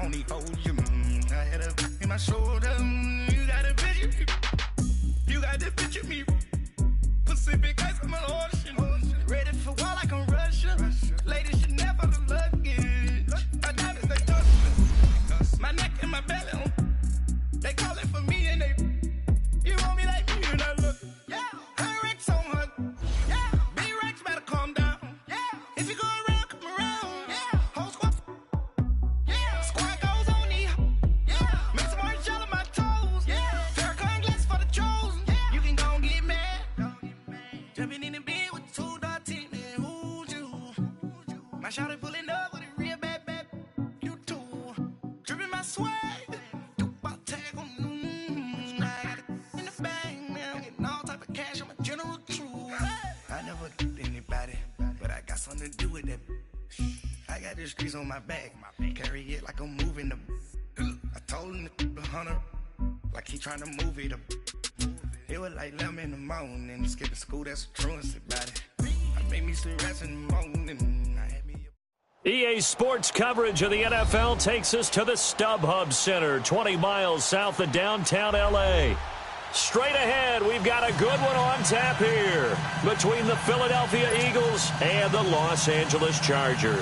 only hold you. I had a in my shoulder. You got a picture. You got the picture me. Pacific ice, I'm an ocean. Ready for war like I'm Russia. Ladies should never the luggage. My diamonds, they touch my neck and my belly. They call it for me and they. You want me like me and I look. Yeah. Her Rex on her. Yeah. B-Rex better calm down. Yeah. If you go around, come around. Yeah. Whole squad. Yeah. Squad goes on me. Yeah. Make some orange gel on my toes. Yeah. Farrakhan glass for the chosen. Yeah. You can go and get mad. Jumping in the bed with two dark teeth. Man, who's you? My shawty pulling up with a real bad. You too. Dripping my swag. Something to do with that. I got the streets on my back. Carry it like I'm moving them. I told him the hunter like he trying to move it up. It was like 11 in the morning. Skipping school, that's a truancy about it. I made me sleep rest in the morning. I had me EA Sports coverage of the NFL takes us to the StubHub Center, 20 miles south of downtown L.A. Straight ahead, we've got a good one on tap here between the Philadelphia Eagles and the Los Angeles Chargers.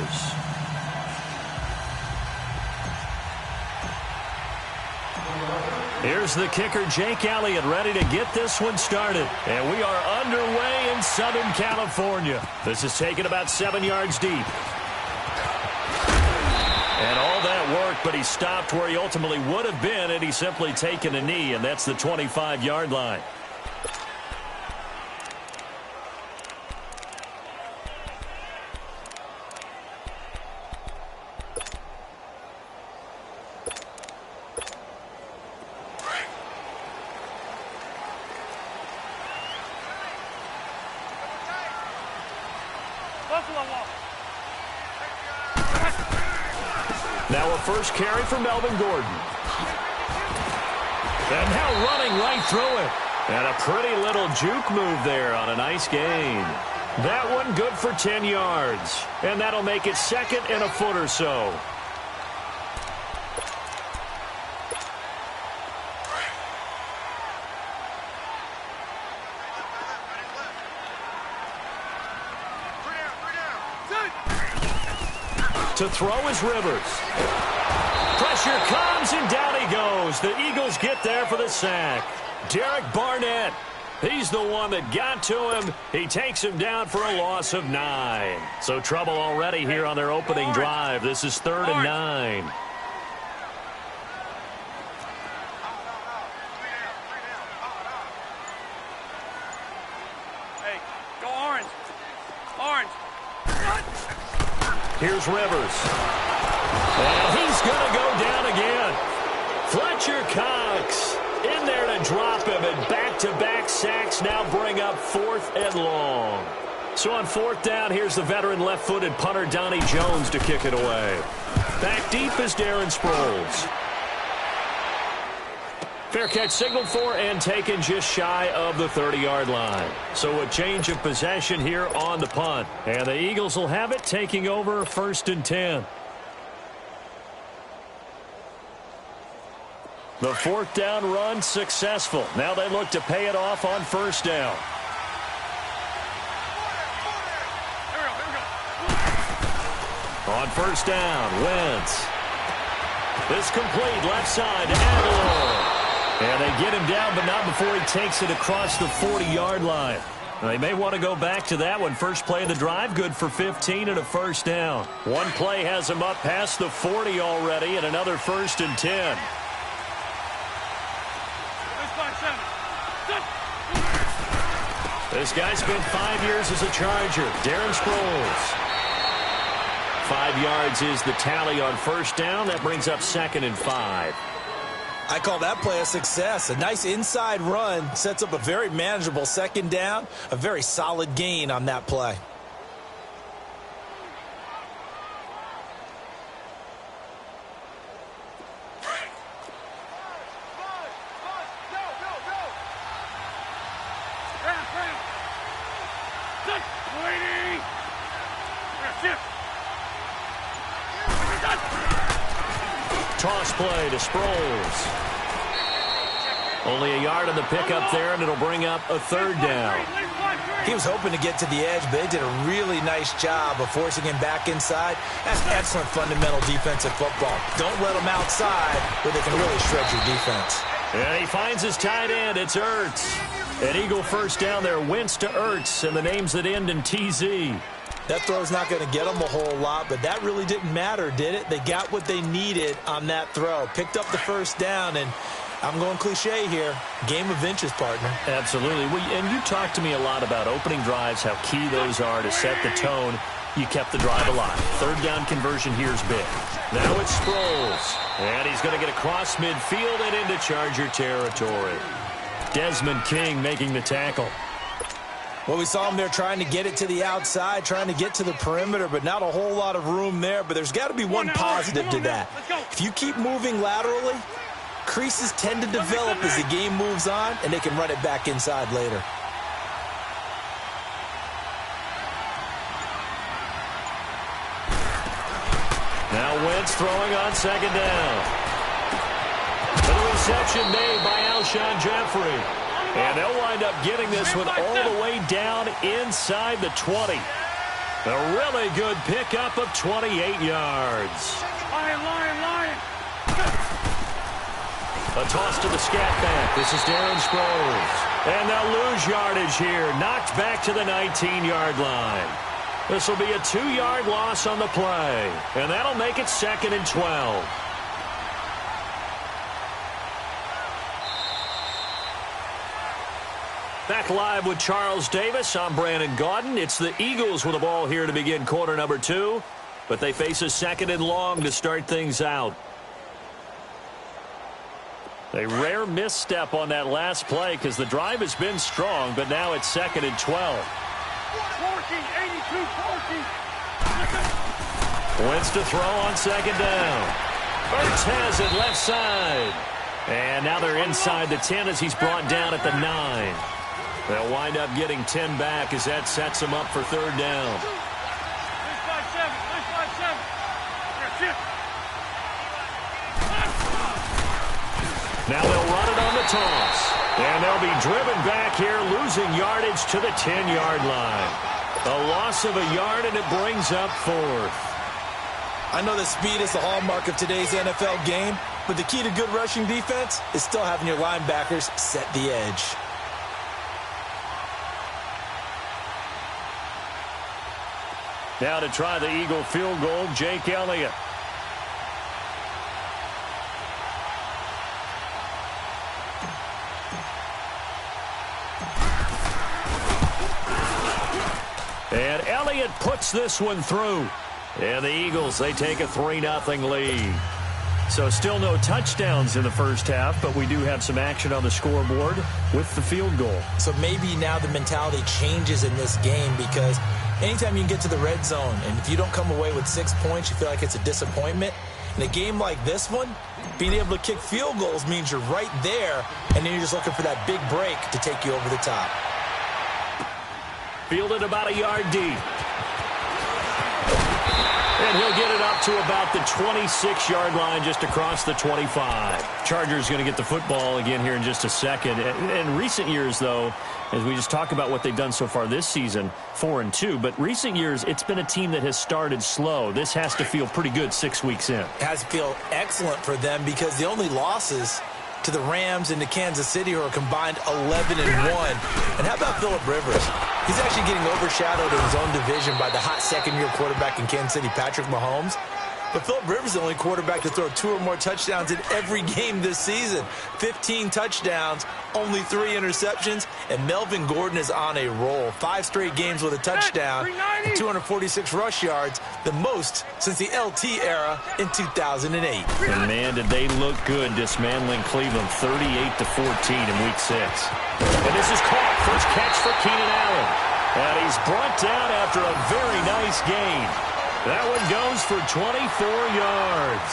Here's the kicker, Jake Elliott, ready to get this one started. And we are underway in Southern California. This is taken about 7 yards deep. And all that worked, but he stopped where he ultimately would have been had he simply taken a knee, and that's the 25-yard line. Now a first carry for Melvin Gordon. And now running right through it. And a pretty little juke move there on a nice gain. That one good for 10 yards. And that'll make it second and a foot or so. To throw is Rivers. Pressure comes, and down he goes. The Eagles get there for the sack. Derek Barnett, he's the one that got to him. He takes him down for a loss of 9. So trouble already here on their opening drive. This is 3rd and 9. Hey, go orange. Orange. Here's Rivers. And he's going to go down again. Fletcher Cox in there to drop him, and back-to-back sacks now bring up 4th and long. So on 4th down, here's the veteran left-footed punter Donnie Jones to kick it away. Back deep is Darren Sproles. Fair catch signaled for and taken just shy of the 30-yard line. So a change of possession here on the punt. And the Eagles will have it, taking over 1st and 10. The 4th down run successful. Now they look to pay it off on 1st down. On 1st down, Wentz. This complete left side to Aguilar. And they get him down, but not before he takes it across the 40-yard line. They may want to go back to that one. First play of the drive, good for 15 and a 1st down. One play has him up past the 40 already, and another 1st and 10. This guy spent 5 years as a Charger, Darren Sproles. 5 yards is the tally on 1st down. That brings up 2nd and 5. I call that play a success. A nice inside run sets up a very manageable 2nd down. A very solid gain on that play. Toss play to Sproles. Only a yard on the pickup there, and it'll bring up a third down. He was hoping to get to the edge, but they did a really nice job of forcing him back inside. That's excellent fundamental defensive football. Don't let them outside where they can really shred your defense. And he finds his tight end. It's Ertz. An Eagle first down there. Wentz to Ertz, and the names that end in TZ. That throw's not going to get them a whole lot, but that really didn't matter, did it? They got what they needed on that throw. Picked up the first down, and I'm going cliche here. Game of inches, partner. Absolutely. And you talked to me a lot about opening drives, how key those are to set the tone. You kept the drive alive. Third down conversion here is big. Now it's Sproles. And he's going to get across midfield and into Charger territory. Desmond King making the tackle. Well, we saw him there trying to get it to the outside, trying to get to the perimeter, but not a whole lot of room there. But there's got to be one positive to that. If you keep moving laterally, creases tend to develop as the game moves on, and they can run it back inside later. Now Wentz throwing on second down. The reception made by Alshon Jeffrey. And they'll wind up getting this one all the way down inside the 20. A really good pickup of 28 yards. Lion. A toss to the scat back. This is Darren Sproles. And they'll lose yardage here. Knocked back to the 19-yard line. This will be a 2-yard loss on the play. And that'll make it 2nd and 12. Back live with Charles Davis. I'm Brandon Gaudin. It's the Eagles with the ball here to begin quarter number 2. But they face a 2nd and long to start things out. A rare misstep on that last play because the drive has been strong, but now it's 2nd and 12. 82-14. Wentz to throw on second down. Ertz has it left side. And now they're inside the 10 as he's brought down at the 9. They'll wind up getting 10 back as that sets them up for third down. Now they'll run it on the toss. And they'll be driven back here, losing yardage to the 10-yard line. A loss of a yard, and it brings up 4th. I know that speed is the hallmark of today's NFL game, but the key to good rushing defense is still having your linebackers set the edge. Now to try the Eagle field goal, Jake Elliott. And Elliott puts this one through. And the Eagles, they take a 3-0 lead. So still no touchdowns in the first half, but we do have some action on the scoreboard with the field goal. So maybe now the mentality changes in this game because anytime you can get to the red zone, and if you don't come away with 6 points, you feel like it's a disappointment. In a game like this one, being able to kick field goals means you're right there, and then you're just looking for that big break to take you over the top. Fielded about a yard deep. And he'll get it up to about the 26-yard line, just across the 25. Chargers going to get the football again here in just a second. In recent years, though, as we just talk about what they've done so far this season, 4-2. But recent years, it's been a team that has started slow. This has to feel pretty good 6 weeks in. It has to feel excellent for them because the only losses to the Rams and to Kansas City are combined 11-1. And how about Phillip Rivers? He's actually getting overshadowed in his own division by the hot second-year quarterback in Kansas City, Patrick Mahomes. But Phillip Rivers is the only quarterback to throw 2 or more touchdowns in every game this season. 15 touchdowns, only 3 interceptions, and Melvin Gordon is on a roll. 5 straight games with a touchdown and 246 rush yards, the most since the LT era in 2008. And man, did they look good dismantling Cleveland 38-14 in Week 6. And this is caught. First catch for Keenan Allen. And he's brought down after a very nice gain. That one goes for 24 yards.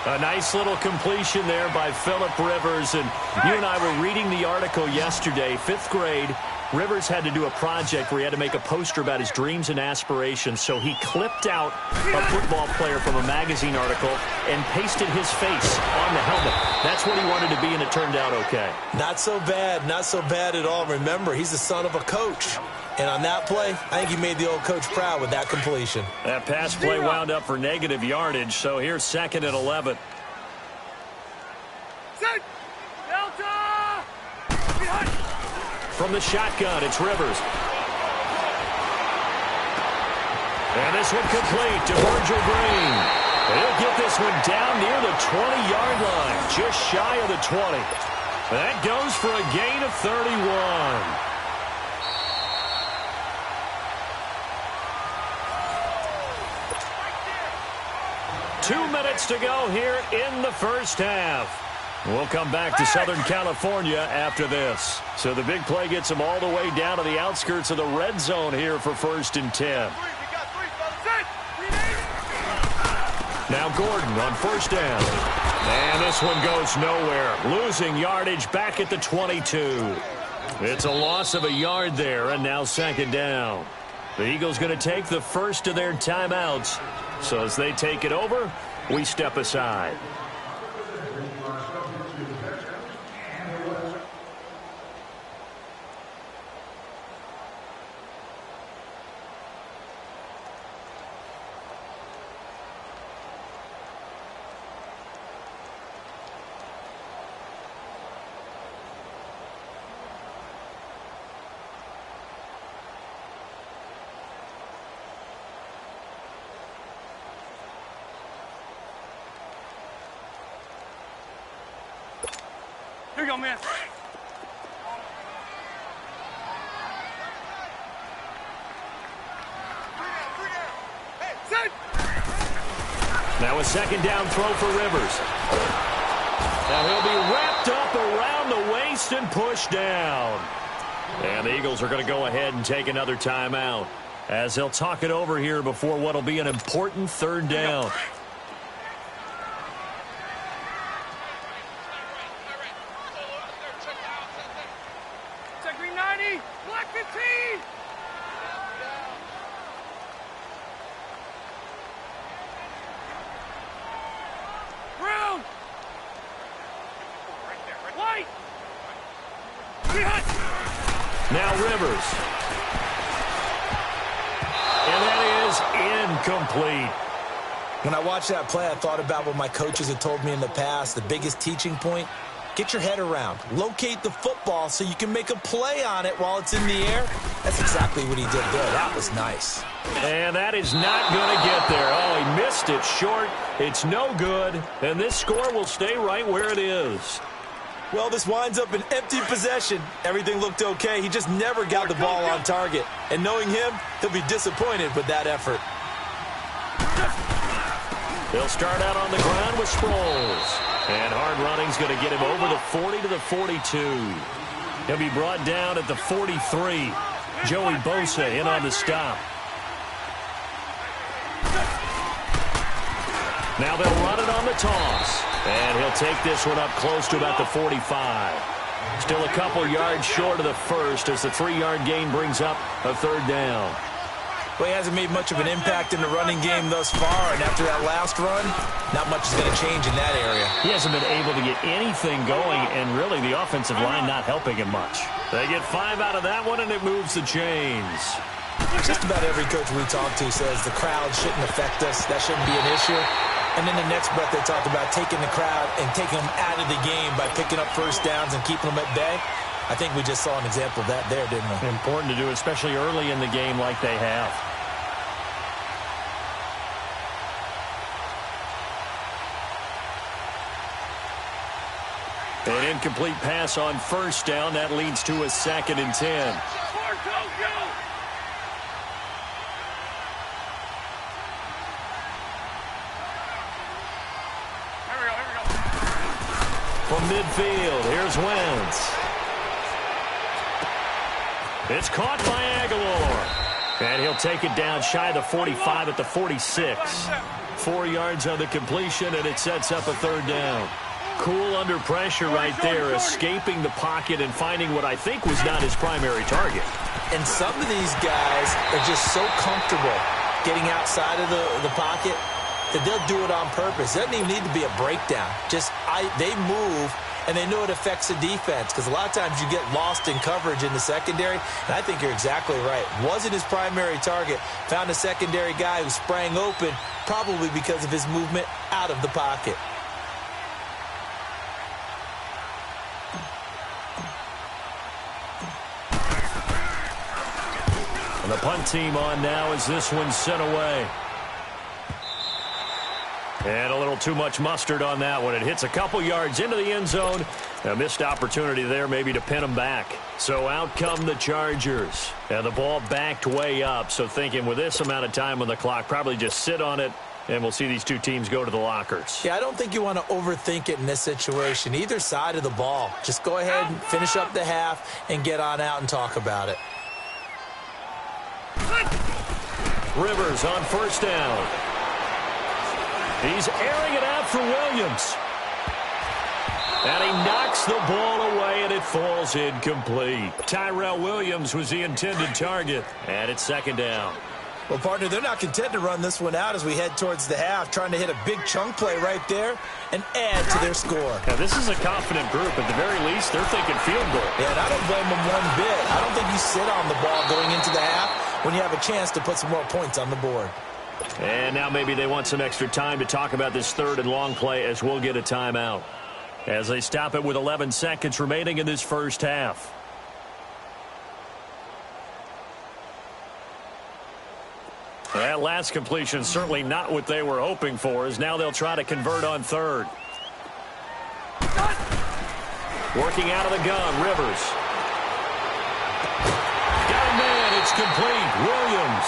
A nice little completion there by Phillip Rivers. And you and I were reading the article yesterday, 5th grade. Rivers had to do a project where he had to make a poster about his dreams and aspirations, so he clipped out a football player from a magazine article and pasted his face on the helmet. That's what he wanted to be, and it turned out okay. Not so bad at all. Remember, he's the son of a coach. And on that play, I think he made the old coach proud with that completion. That pass play wound up for negative yardage, so here's 2nd and 11. Delta! From the shotgun, it's Rivers. And this one complete to Virgil Green. He'll get this one down near the 20-yard line, just shy of the 20. That goes for a gain of 31. 2 minutes to go here in the first half. We'll come back to Southern California after this. So the big play gets them all the way down to the outskirts of the red zone here for 1st and 10. Now Gordon on 1st down. And this one goes nowhere. Losing yardage back at the 22. It's a loss of a yard there, and now 2nd down. The Eagles going to take the first of their timeouts. So as they take it over, we step aside. Here you go, man. Now a 2nd down throw for Rivers. Now he'll be wrapped up around the waist and pushed down. And the Eagles are going to go ahead and take another timeout as they'll talk it over here before what will be an important 3rd down. Black 15! Brown! White! Now Rivers. And that is incomplete. When I watched that play, I thought about what my coaches had told me in the past. The biggest teaching point, get your head around. Locate the football so you can make a play on it while it's in the air. That's exactly what he did there. That was nice. And that is not going to get there. Oh, he missed it short. It's no good. And this score will stay right where it is. Well, this winds up an empty possession. Everything looked okay. He just never got the ball on target. And knowing him, he'll be disappointed with that effort. They'll start out on the ground with Sproles. And hard running's going to get him over the 40 to the 42. He'll be brought down at the 43. Joey Bosa in on the stop. Now they'll run it on the toss. And he'll take this one up close to about the 45. Still a couple yards short of the first as the 3-yard gain brings up a 3rd down. Well, he hasn't made much of an impact in the running game thus far, and after that last run, not much is going to change in that area. He hasn't been able to get anything going, and really the offensive line not helping him much. They get 5 out of that one, and it moves the chains. Just about every coach we talk to says the crowd shouldn't affect us. That shouldn't be an issue. And then the next breath they talk about taking the crowd and taking them out of the game by picking up first downs and keeping them at bay. I think we just saw an example of that there, didn't we? Important to do, especially early in the game like they have. An incomplete pass on first down. That leads to a 2nd and 10. From midfield, here's Wentz. It's caught by Aguilar. And he'll take it down shy of the 45 at the 46. 4 yards on the completion, and it sets up a 3rd down. Cool under pressure right there, escaping the pocket and finding what I think was not his primary target. And some of these guys are just so comfortable getting outside of the pocket that they'll do it on purpose. It doesn't even need to be a breakdown. They move, and they know it affects the defense, because a lot of times you get lost in coverage in the secondary, and I think you're exactly right. Wasn't his primary target. Found a secondary guy who sprang open, probably because of his movement out of the pocket. And the punt team on now as this one's sent away. And a little too much mustard on that one. It hits a couple yards into the end zone. A missed opportunity there maybe to pin them back. So out come the Chargers. And the ball backed way up. So thinking with this amount of time on the clock, probably just sit on it, and we'll see these two teams go to the lockers. Yeah, I don't think you want to overthink it in this situation. Either side of the ball. Just go ahead and finish up the half and get on out and talk about it. Rivers on first down. He's airing it out for Williams. And he knocks the ball away, and it falls incomplete. Tyrell Williams was the intended target, and it's second down. Well, partner, they're not content to run this one out as we head towards the half, trying to hit a big chunk play right there and add to their score. Now, this is a confident group. At the very least, they're thinking field goal. Yeah, and I don't blame them one bit. I don't think you sit on the ball going into the half when you have a chance to put some more points on the board. And now maybe they want some extra time to talk about this third and long play, as we'll get a timeout. As they stop it with 11 seconds remaining in this first half. That last completion certainly not what they were hoping for, as now they'll try to convert on third. Working out of the gun, Rivers. Got a man, it's complete. Williams.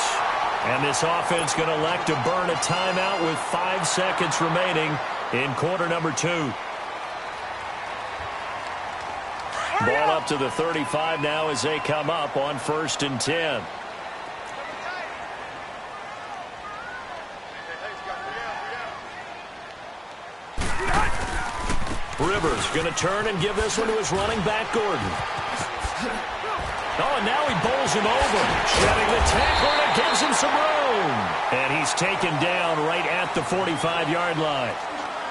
And this offense going to elect to burn a timeout with 5 seconds remaining in quarter number 2. Ball up to the 35 now as they come up on 1st and 10. Rivers going to turn and give this one to his running back, Gordon. Oh, and now he bowls him over. Shedding the tackle, and it gives him some room. And he's taken down right at the 45-yard line.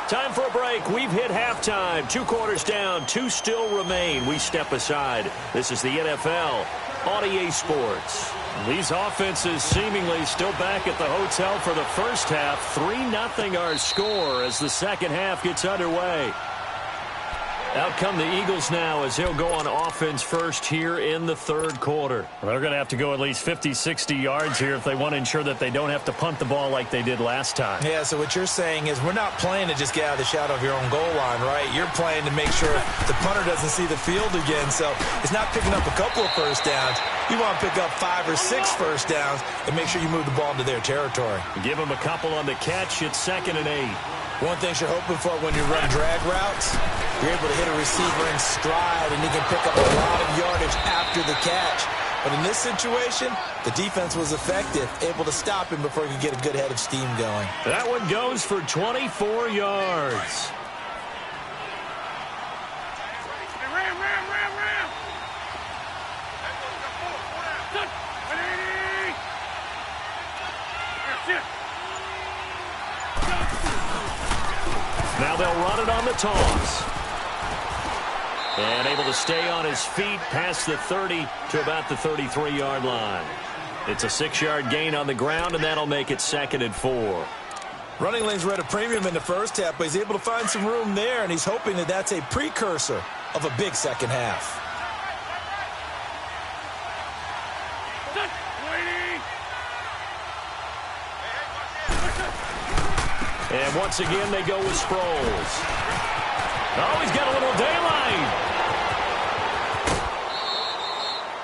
Time for a break. We've hit halftime. 2 quarters down. 2 still remain. We step aside. This is the NFL on EA Sports. These offenses seemingly still back at the hotel for the first half. 3-0 our score as the second half gets underway. Out come the Eagles now as they'll go on offense first here in the third quarter. They're going to have to go at least 50, 60 yards here if they want to ensure that they don't have to punt the ball like they did last time. Yeah, so what you're saying is we're not playing to just get out of the shadow of your own goal line, right? You're playing to make sure the punter doesn't see the field again. So it's not picking up a couple of first downs. You want to pick up 5 or 6 first downs and make sure you move the ball into their territory. Give them a couple on the catch. It's 2nd and 8. One thing you're hoping for when you run drag routes, you're able to hit a receiver in stride, and he can pick up a lot of yardage after the catch. But in this situation, the defense was effective, able to stop him before he could get a good head of steam going. That one goes for 24 yards. Ram. Now they'll run it on the toss. And able to stay on his feet past the 30 to about the 33-yard line. It's a 6-yard gain on the ground, and that'll make it 2nd and 4. Running lanes were at a premium in the first half, but he's able to find some room there, and he's hoping that that's a precursor of a big second half. And once again, they go with Sproles. Oh, he's got a little daylight.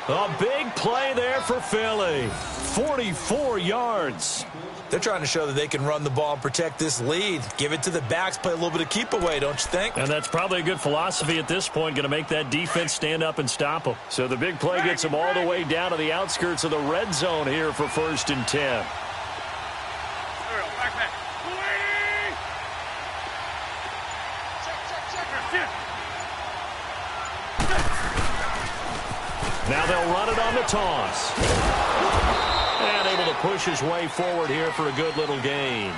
A big play there for Philly. 44 yards. They're trying to show that they can run the ball and protect this lead. Give it to the backs, play a little bit of keep away, don't you think? And that's probably a good philosophy at this point, going to make that defense stand up and stop them. So the big play gets them all the way down to the outskirts of the red zone here for 1st and 10. Now they'll run it on the toss. And able to push his way forward here for a good little gain.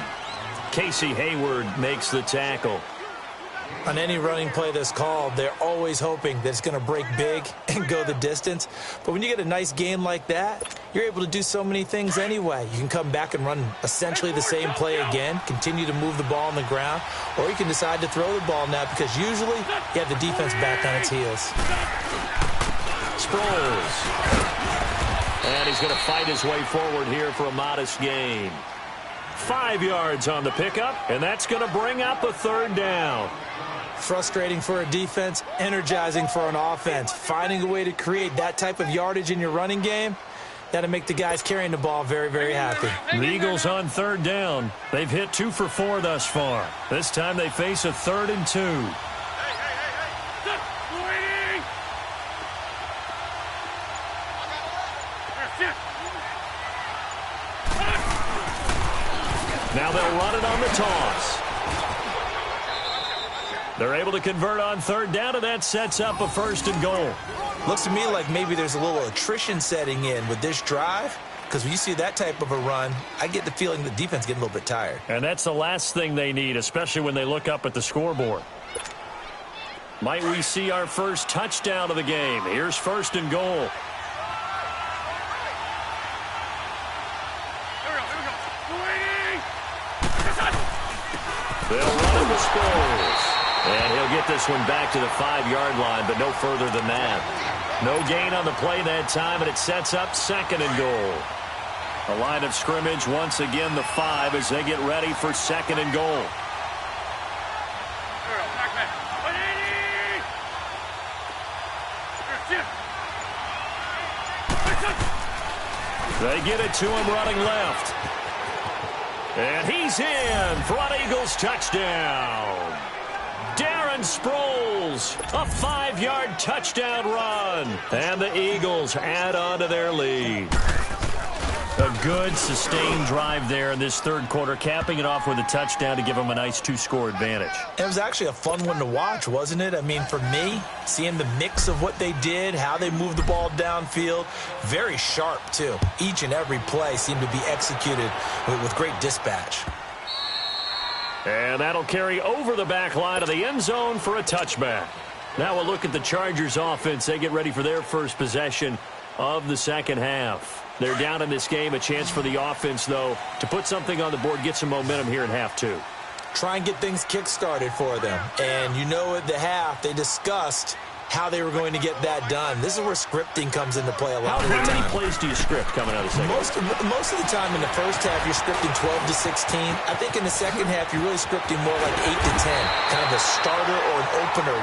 Casey Hayward makes the tackle. On any running play that's called, they're always hoping that it's going to break big and go the distance. But when you get a nice gain like that, you're able to do so many things anyway. You can come back and run essentially the same play again, continue to move the ball on the ground, or you can decide to throw the ball now because usually you have the defense back on its heels. Sproles. And he's going to fight his way forward here for a modest gain. 5 yards on the pickup, and that's going to bring up a third down. Frustrating for a defense, energizing for an offense. Finding a way to create that type of yardage in your running game, that'll make the guys carrying the ball very, very happy. The Eagles on third down. They've hit 2 for 4 thus far. This time they face a 3rd and 2. Now they'll run it on the toss. They're able to convert on third down, and that sets up a 1st and goal. Looks to me like maybe there's a little attrition setting in with this drive, because when you see that type of a run, I get the feeling the defense getting a little bit tired. And that's the last thing they need, especially when they look up at the scoreboard. Might we see our first touchdown of the game? Here's 1st and goal. They'll run it with Sproles. And he'll get this one back to the 5-yard line, but no further than that. No gain on the play that time, and it sets up 2nd and goal. A line of scrimmage, once again the 5 as they get ready for 2nd and goal. They get it to him running left. And he's in for an Eagles touchdown. Darren Sproles, a 5-yard touchdown run. And the Eagles add on to their lead. A good, sustained drive there in this 3rd quarter, capping it off with a touchdown to give them a nice 2-score advantage. It was actually a fun one to watch, wasn't it? I mean, for me, seeing the mix of what they did, how they moved the ball downfield, very sharp, too. Each and every play seemed to be executed with great dispatch. And that'll carry over the back line of the end zone for a touchback. Now we'll look at the Chargers offense. They get ready for their first possession of the 2nd half. They're down in this game. A chance for the offense, though, to put something on the board, get some momentum here in half 2. Try and get things kick-started for them. And you know at the half, they discussed how they were going to get that done. This is where scripting comes into play a lot of the time. How many plays do you script coming out of the second? Most of the time in the first half, you're scripting 12 to 16. I think in the second half, you're really scripting more like 8 to 10. Kind of a starter or an opener,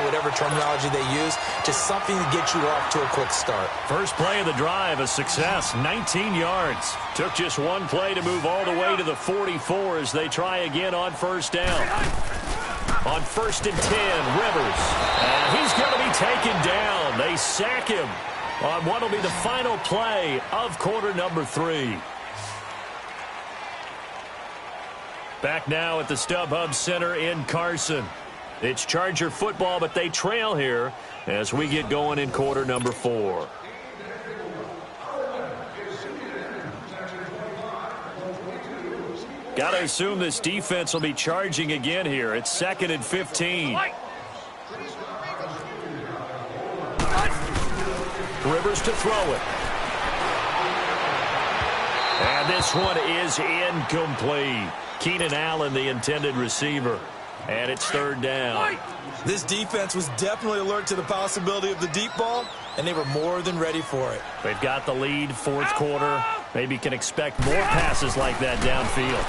whatever terminology they use, just something to get you off to a quick start. First play of the drive, a success, 19 yards. Took just one play to move all the way to the 44 as they try again on 1st down. On 1st and 10, Rivers. And he's going to be taken down. They sack him on what will be the final play of quarter number 3. Back now at the StubHub Center in Carson. It's Charger football, but they trail here as we get going in quarter number 4. Got to assume this defense will be charging again here. It's 2nd and 15. Rivers to throw it. And this one is incomplete. Keenan Allen, the intended receiver. And it's 3rd down. This defense was definitely alert to the possibility of the deep ball, and they were more than ready for it. They've got the lead, 4th quarter. Maybe can expect more passes like that downfield.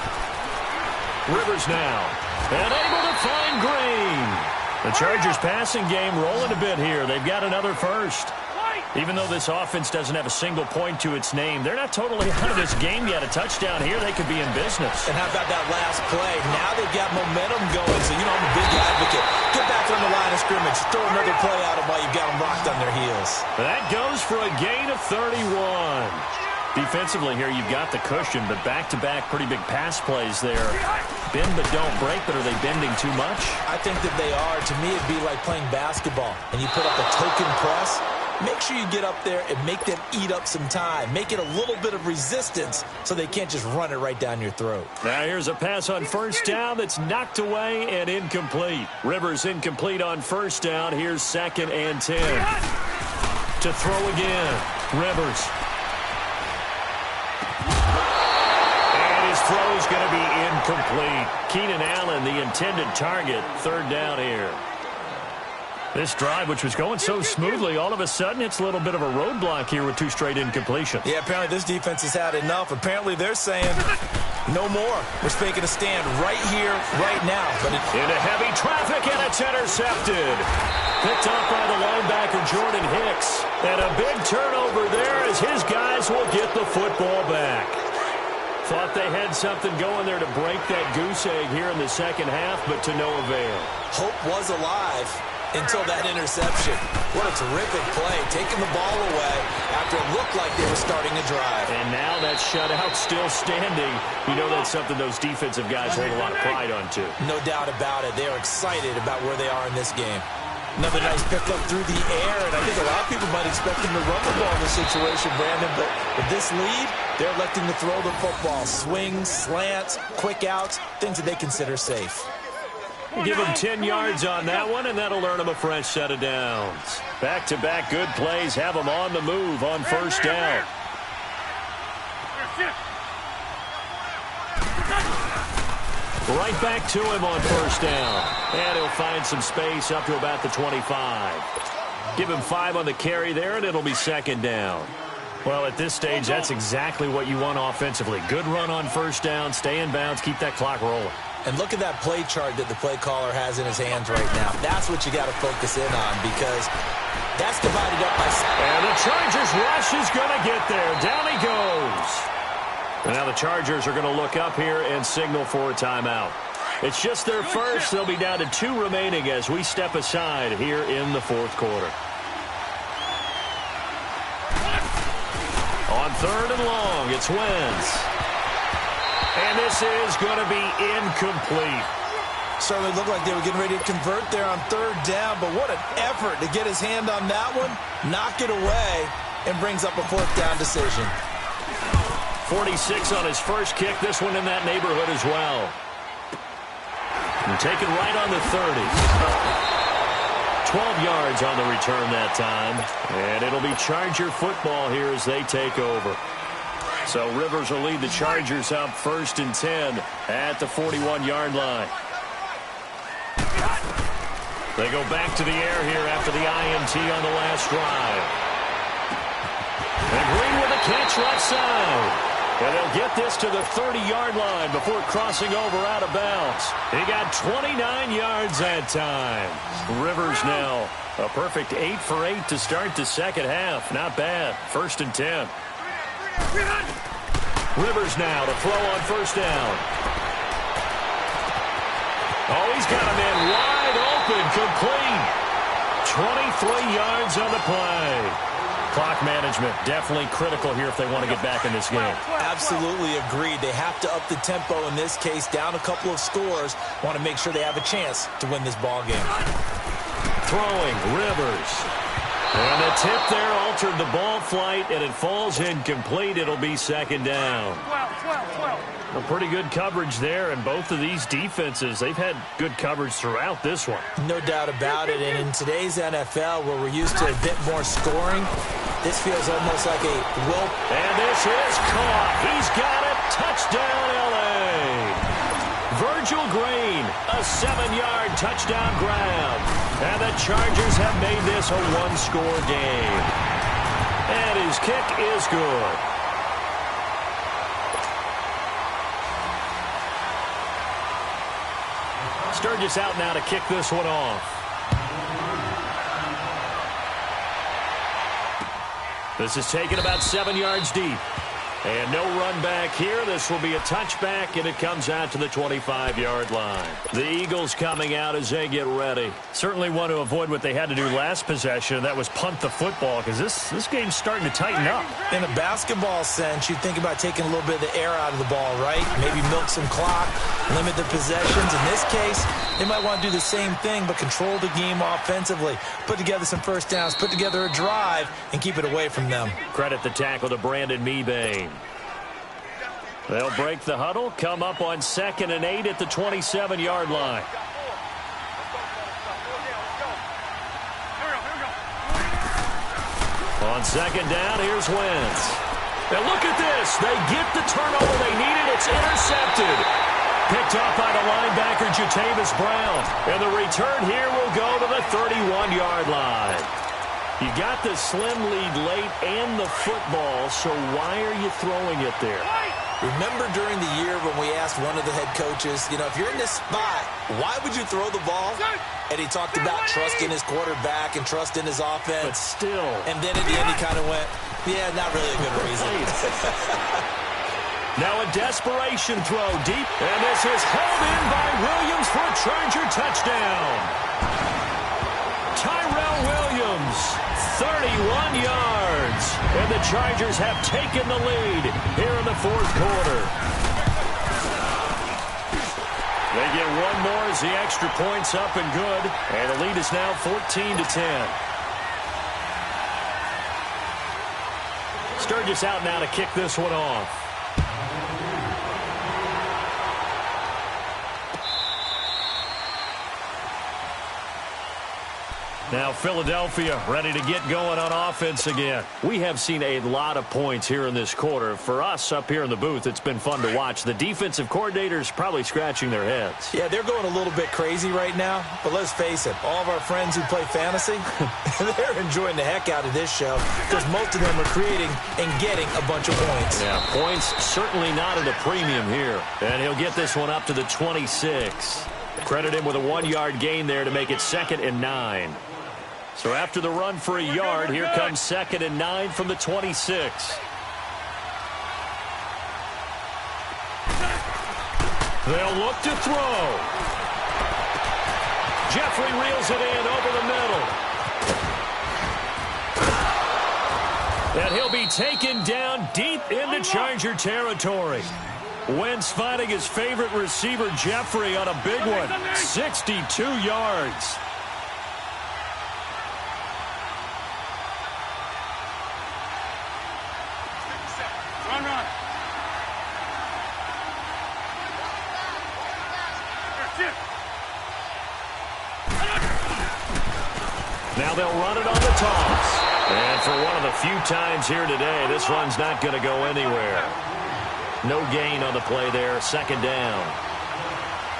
Rivers now. And able to find Green. The Chargers passing game rolling a bit here. They've got another first. Even though this offense doesn't have a single point to its name, they're not totally out of this game yet. A touchdown here, they could be in business. And how about that last play? Now they've got momentum going, so I'm a big advocate. Get back on the line of scrimmage. Throw another play at them while you've got them locked on their heels. That goes for a gain of 31. Defensively here, you've got the cushion, but back-to-back pretty big pass plays there. Bend but don't break, but are they bending too much? I think that they are. To me, it'd be like playing basketball, and you put up a token press. make sure you get up there and make them eat up some time. Make it a little bit of resistance so they can't just run it right down your throat. Now here's a pass on first down that's knocked away and incomplete. Rivers incomplete on first down. Here's 2nd and 10. To throw again. Rivers. And his throw's going to be incomplete. Keenan Allen, the intended target. 3rd down here. This drive, which was going so smoothly, all of a sudden it's a little bit of a roadblock here with 2 straight incompletions. Yeah, apparently this defense has had enough. Apparently they're saying no more. We're making a stand right here, right now. But into heavy traffic, and it's intercepted. Picked up by the linebacker, Jordan Hicks. And a big turnover there as his guys will get the football back. Thought they had something going there to break that goose egg here in the second half, but to no avail. Hope was alive until that interception. What a terrific play, taking the ball away after it looked like they were starting a drive. And now that shutout still standing. You know that's something those defensive guys hold a lot of pride on, too. No doubt about it. They are excited about where they are in this game. Another nice pickup through the air, and I think a lot of people might expect them to run the ball in this situation, Brandon, but with this lead, they're electing to throw the football. Swings, slants, quick outs, things that they consider safe. Give them 10 yards on that one, and that'll earn them a fresh set of downs. Back-to-back good plays have them on the move on first down. Right back to him on first down. And he'll find some space up to about the 25. Give him 5 on the carry there, and it'll be 2nd down. Well, at this stage, that's exactly what you want offensively. Good run on first down, stay in bounds, keep that clock rolling. And look at that play chart that the play caller has in his hands right now. That's what you got to focus in on because that's divided up by... And the Chargers rush is going to get there. Down he goes. And now the Chargers are going to look up here and signal for a timeout. It's just their first. They'll be down to 2 remaining as we step aside here in the 4th quarter. On 3rd and long, it's Wentz. And this is going to be incomplete. Certainly looked like they were getting ready to convert there on 3rd down, but what an effort to get his hand on that one, knock it away, and brings up a 4th down decision. 46 on his first kick, this one in that neighborhood as well. And taken right on the 30. 12 yards on the return that time. And it'll be Charger football here as they take over. So Rivers will lead the Chargers up 1st and 10 at the 41-yard line. They go back to the air here after the INT on the last drive. And Green with a catch left side. And they'll get this to the 30-yard line before crossing over out of bounds. He got 29 yards that time. Rivers now a perfect 8 for 8 to start the second half. Not bad. 1st and 10. Rivers now to throw on first down. Oh, he's got him in wide open, complete. 23 yards on the play. Clock management definitely critical here if they want to get back in this game. Absolutely agreed. They have to up the tempo in this case, down a couple of scores. Want to make sure they have a chance to win this ball game. Throwing, Rivers. And the tip there altered the ball flight, and it falls incomplete. It'll be 2nd down. 12. A pretty good coverage there, and both of these defenses, they've had good coverage throughout this one. No doubt about it, and in today's NFL, where we're used to a bit more scoring, this feels almost like a rope. And this is caught. He's got it. Touchdown, L.A. Virgil Green, a 7-yard touchdown grab. And the Chargers have made this a 1-score game. And his kick is good. Sturgis out now to kick this one off. This is taken about 7 yards deep. And no run back here. This will be a touchback, and it comes out to the 25-yard line. The Eagles coming out as they get ready. Certainly want to avoid what they had to do last possession, and that was punt the football, because this game's starting to tighten up. In a basketball sense, you think about taking a little bit of the air out of the ball, right? Maybe milk some clock, limit the possessions. In this case, they might want to do the same thing, but control the game offensively. Put together some first downs, put together a drive, and keep it away from them. Credit the tackle to Brandon Mebane. They'll break the huddle, come up on 2nd and 8 at the 27-yard line. On 2nd down, here's Wentz. Now look at this. They get the turnover they needed. It's intercepted. Picked up by the linebacker, Jatavis Brown. And the return here will go to the 31-yard line. You got the slim lead late and the football, so why are you throwing it there? Remember during the year when we asked one of the head coaches, you know, if you're in this spot, why would you throw the ball? And he talked about trust in his quarterback and trust in his offense. But still. And then at the end he kind of went, yeah, not really a good reason. Now a desperation throw deep. And this is hauled in by Williams for a Charger touchdown. Tyrell Williams, 31 yards. And the Chargers have taken the lead here in the 4th quarter. They get one more as the extra point's up and good. And the lead is now 14-10. Sturgis out now to kick this one off. Now Philadelphia ready to get going on offense again. We have seen a lot of points here in this quarter. For us up here in the booth, it's been fun to watch. The defensive coordinators probably scratching their heads. Yeah, they're going a little bit crazy right now. But let's face it, all of our friends who play fantasy, they're enjoying the heck out of this show because most of them are creating and getting a bunch of points. Yeah, points certainly not at a premium here. And he'll get this one up to the 26. Credit him with a 1-yard gain there to make it 2nd and 9. So after the run for a yard, here comes 2nd and 9 from the 26. They'll look to throw. Jeffrey reels it in over the middle. And he'll be taken down deep into Charger territory. Wentz finding his favorite receiver, Jeffrey, on a big one. 62 yards. Run. Now they'll run it on the toss. And for one of the few times here today, this run's not going to go anywhere. No gain on the play there, 2nd down.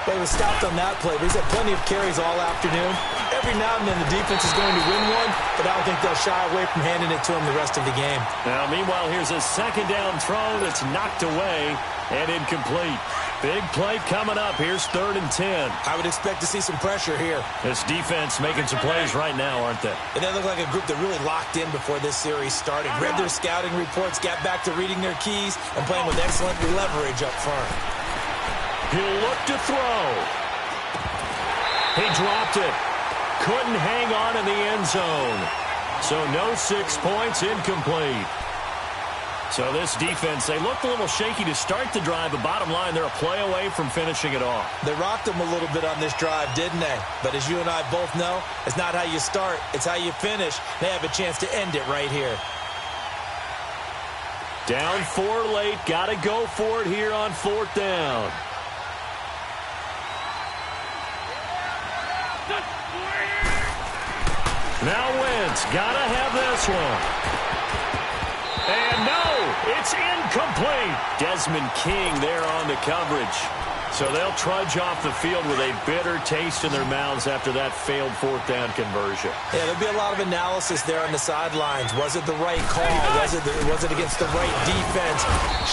Well, he was stopped on that play, but he's had plenty of carries all afternoon. Every now and then the defense is going to win one, but I don't think they'll shy away from handing it to him the rest of the game. Now, meanwhile, here's a 2nd down throw that's knocked away and incomplete. Big play coming up. Here's 3rd and 10. I would expect to see some pressure here. This defense making some plays right now, aren't they? And they look like a group that really locked in before this series started. Read their scouting reports, got back to reading their keys, and playing with excellent leverage up front. He'll look to throw. He dropped it. Couldn't hang on in the end zone. So no 6 points, incomplete. So this defense, they looked a little shaky to start the drive, but bottom line, they're a play away from finishing it off. They rocked them a little bit on this drive, didn't they? But as you and I both know, it's not how you start, it's how you finish. They have a chance to end it right here. Down 4 late, got to go for it here on 4th down. Now Wentz, got to have this one. And no, it's incomplete. Desmond King there on the coverage. So they'll trudge off the field with a bitter taste in their mouths after that failed 4th down conversion. Yeah, there'll be a lot of analysis there on the sidelines. Was it the right call? Was it against the right defense?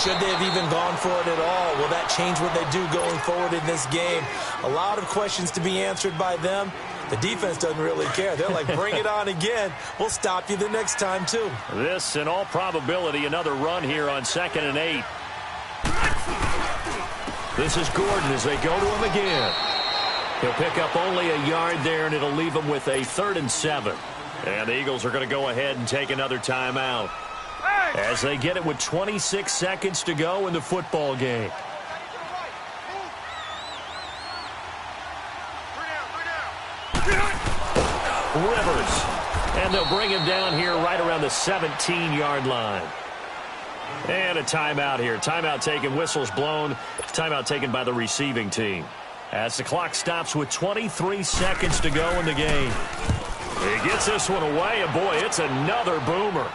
Should they have even gone for it at all? Will that change what they do going forward in this game? A lot of questions to be answered by them. The defense doesn't really care. They're like, bring it on again. We'll stop you the next time, too. This, in all probability, another run here on 2nd and 8. This is Gordon as they go to him again. He'll pick up only a yard there, and it'll leave him with a 3rd and 7. And the Eagles are going to go ahead and take another timeout as they get it with 26 seconds to go in the football game. Rivers. And they'll bring him down here right around the 17-yard line. And a timeout here. Timeout taken, whistles blown. Timeout taken by the receiving team. As the clock stops with 23 seconds to go in the game. He gets this one away, and boy, it's another boomer.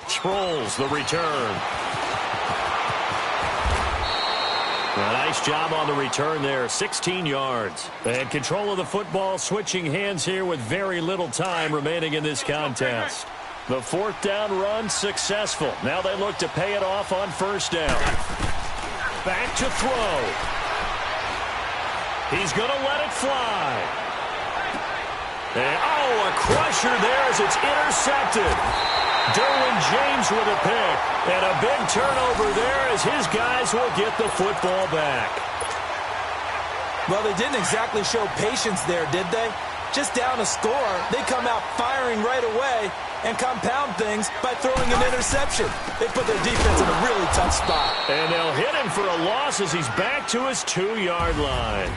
Sproles the return. A nice job on the return there, 16 yards. And control of the football, switching hands here with very little time remaining in this contest. The 4th down run successful. Now they look to pay it off on 1st down. Back to throw. He's going to let it fly. And, a crusher there as it's intercepted. Derwin James with a pick. And a big turnover there as his guys will get the football back. Well, they didn't exactly show patience there, did they? Just down a score, they come out firing right away and compound things by throwing an interception. They put their defense in a really tough spot. And they'll hit him for a loss as he's back to his 2-yard line.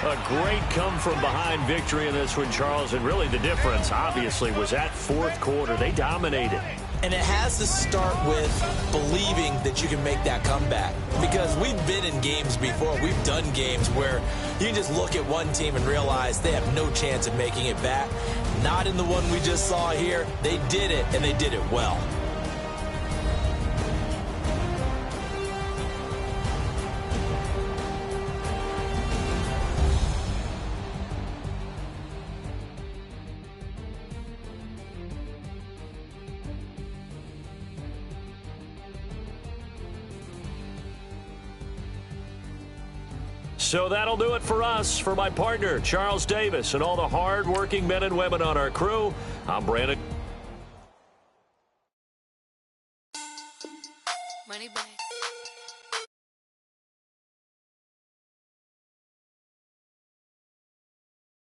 A great come-from-behind victory in this one, Charles. And really the difference, obviously, was that 4th quarter. They dominated. And it has to start with believing that you can make that comeback. Because we've been in games before. We've done games where you can just look at one team and realize they have no chance of making it back. Not in the one we just saw here. They did it, and they did it well. So that'll do it for us. For my partner, Charles Davis, and all the hard-working men and women on our crew, I'm Brandon. Money back.